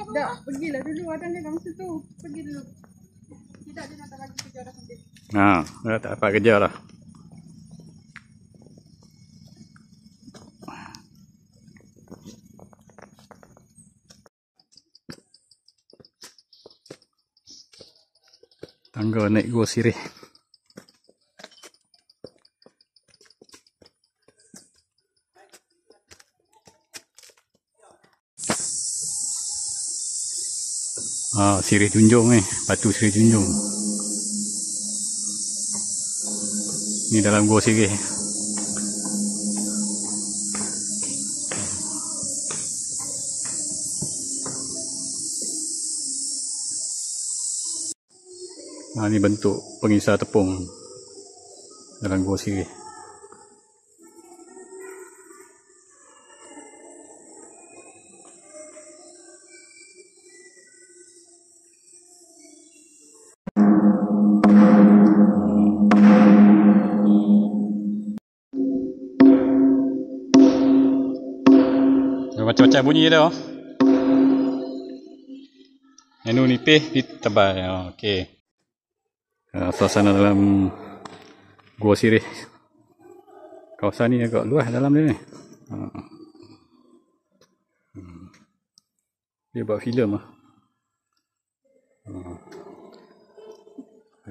Tak, pergilah dulu. Ada ni bangsa tu. Pergi dulu. Tidak, dia nak tak lagi kerja dah sampai. Dah tak dapat kerja lah. Tangga naik Gua Sirih. Sirih Junjung ni, batu Sirih Junjung. Ni dalam Gua Sirih. Ni bentuk pengisar tepung dalam Gua Sirih. Macam-macam bunyi dia. Yang ni nipis, ni tebal. Okey. Suasana dalam Gua Sirih. Kawasan ni agak luas dalam dia ni. Dia buat filem lah.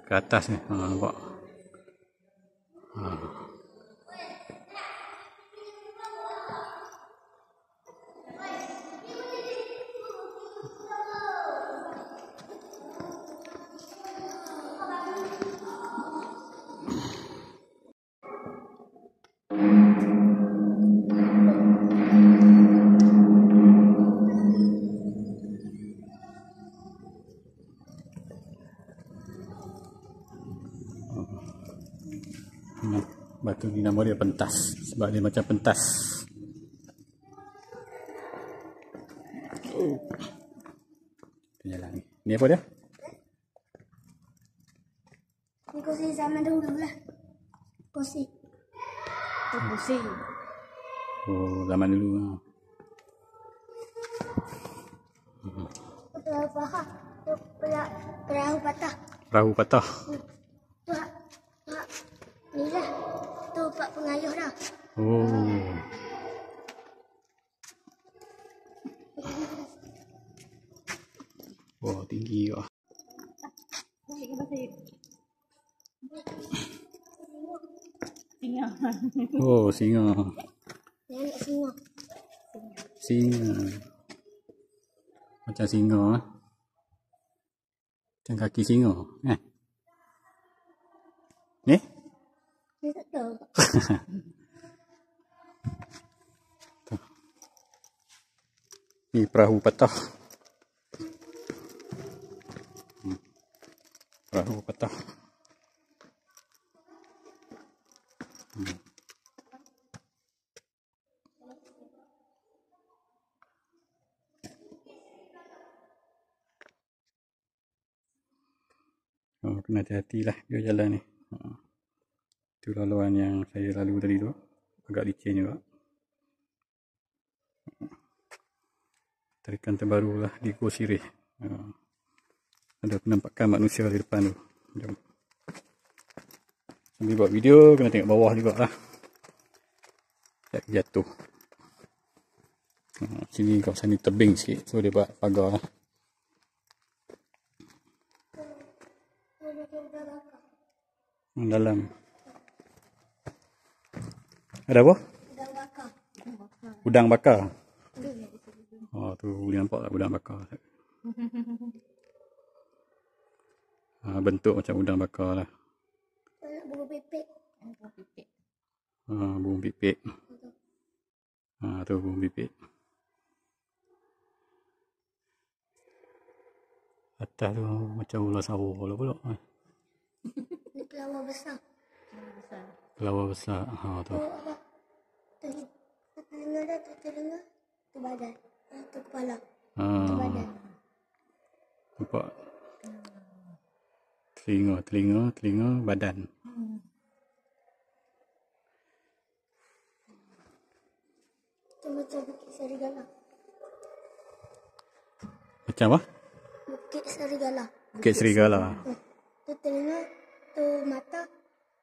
Ke atas ni. Nampak. Batu ni nama dia pentas. Sebab dia macam pentas. Penyalang ni. Ni apa dia? Ni kursi zaman dulu lah. Kursi. Kursi. Zaman dulu. Perahu patah. Perahu patah. Ni lah. Tu Pak Pengayuh dah. Tinggi lah. Singa. Singa. Nenek singa. Singa. Macam singa. Macam kaki singa. Ni? Dia tak tahu. Ni perahu patah. Perahu patah. Kena hati-hati lah dia jalan ni. Itu laluan yang saya lalu tadi tu. Agak licin juga. Tarikan terbaru lah di Gua Sirih. Ada penampakan manusia di depan tu. Jom. Sambil buat video, kena tengok bawah juga lah. Jatuh. Sini kawasan ni tebing sikit. So dia buat pagar lah. Dalam. Ada apa? Udang bakar. Udang bakar. Tu boleh nampak tak udang bakar. Bentuk macam udang bakar lah. Bunga pipik. Bunga pipik. Tu bunga pipik. Atas tu macam ular sawah lah pula. Ni kelawar besar. Kelawar besar. Tu. Apa? Telinga dah, telinga. Tu badan. Tu kepala. Tu badan. Nampak? Telinga, badan. Tu macam bukit serigala. Macam apa? Bukit Serigala. Bukit Serigala. Tu telinga, tu mata,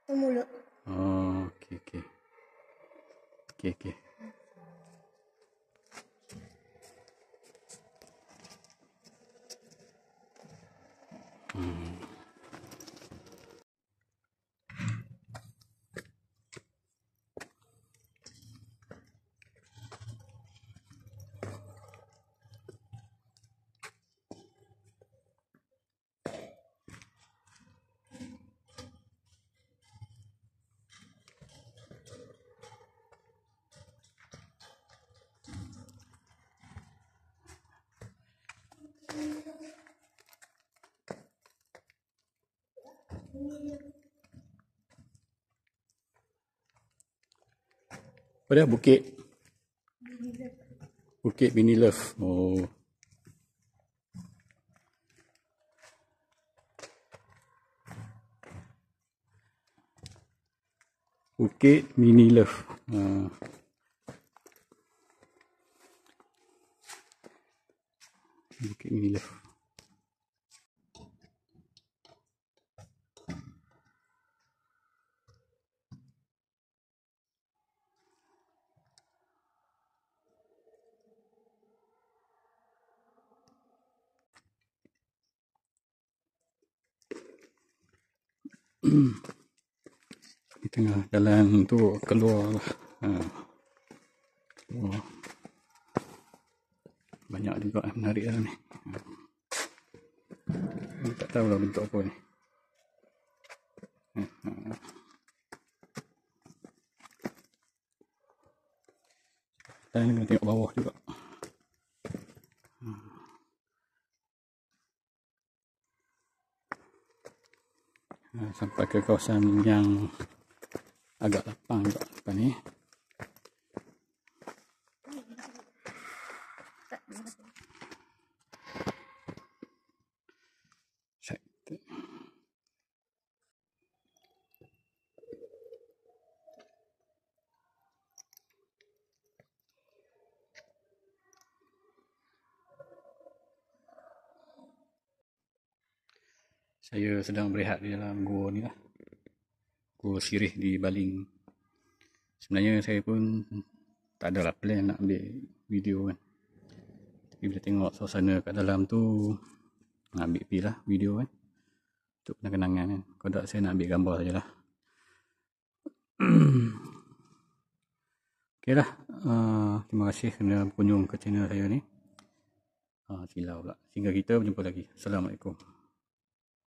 tu mulut. Oh, okey okey. Okey okey. Apa dia? Bukit? Bukit Mini Love. Oh. Bukit Mini Love. Bukit Mini Love. Di tengah jalan tu keluar lah. Oh. Banyak juga menarik lah ni. Tak tahu lah bentuk apa ni. Dan kena tengok bawah juga. Sampai ke kawasan yang agak lapang juga depan ni. Saya sedang berehat di dalam gua ni lah. Gua Sirih di Baling. Sebenarnya saya pun tak adalah plan nak ambil video kan. Tapi bila tengok suasana kat dalam tu, ambil pi lah video kan. Untuk kenang-kenangan kan. Kalau tak saya nak ambil gambar sajalah. Okey lah. Terima kasih kerana berkunjung ke channel saya ni. Silau pula. Sehingga kita berjumpa lagi. Assalamualaikum.